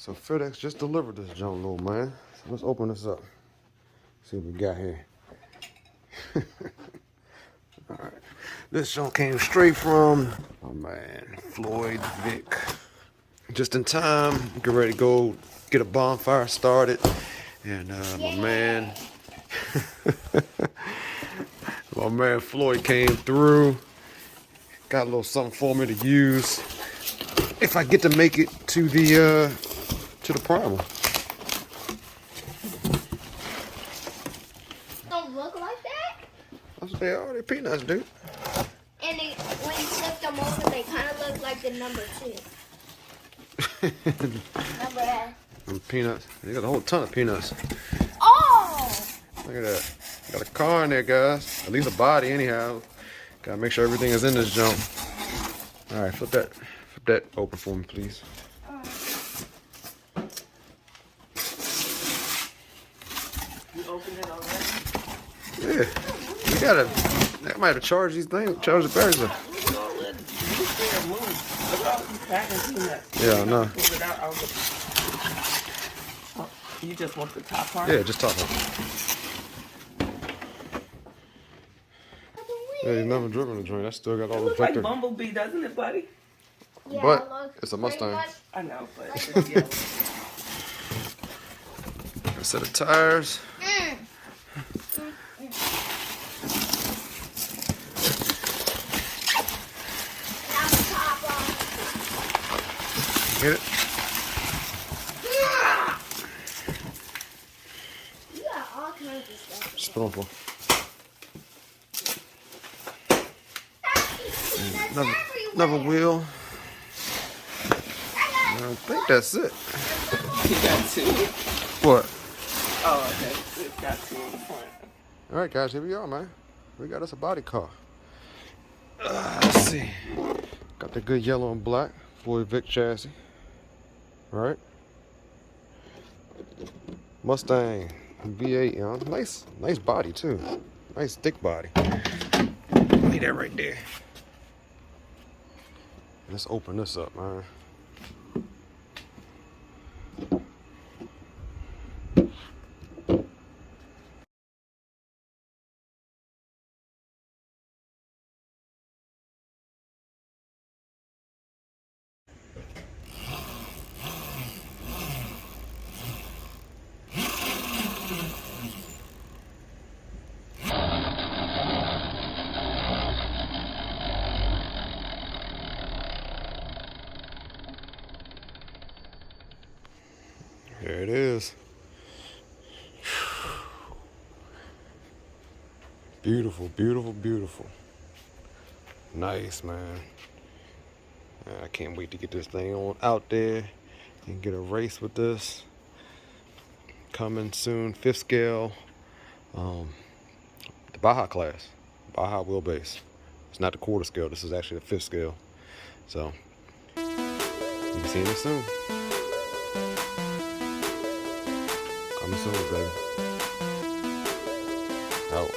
So FedEx just delivered this junk, little man. So let's open this up. See what we got here. All right. This junk came straight from my man Floyd, Vick. Just in time, get ready to go get a bonfire started. And my man, my man Floyd came through. Got a little something for me to use if I get to make it to the primer. Don't look like that. That's what they are. They're peanuts, dude. And they, when you flip them over, they kind of look like the number 2. Number A. And peanuts. They got a whole ton of peanuts. Oh! Look at that. Got a car in there, guys. At least a body, anyhow. Gotta make sure everything is in this junk. All right, flip that open for me, please. You opened it already? Yeah. We gotta. I might have to charge these things. Charge the batteries up. Yeah, I know. Oh, you just want the top part? Yeah, just top of it. Yeah, you never driven a joint. That still got all the Looks like vector. Bumblebee, doesn't it, buddy? Yeah, But look, it's a Mustang. I know, but it's yellow. A set of tires. Get it? You got all kinds of stuff. Spoonful. Another wheel. I think that's it. You got 2? What? Oh, okay. It's got 2 in the front. All right, guys, here we are, man. We got us a body car. Let's see. Got the good yellow and black Floyd Vick chassis. All right. Mustang V8, you know, nice body too. Nice thick body. Leave that right there. Let's open this up, man. There it is. Beautiful, beautiful, beautiful. Nice, man. I can't wait to get this thing on out there and get a race with this. Coming soon, 5th scale. The Baja class, Baja wheelbase. It's not the quarter scale. This is actually the 5th scale. So you'll be seeing it soon. Coming soon, baby. Out.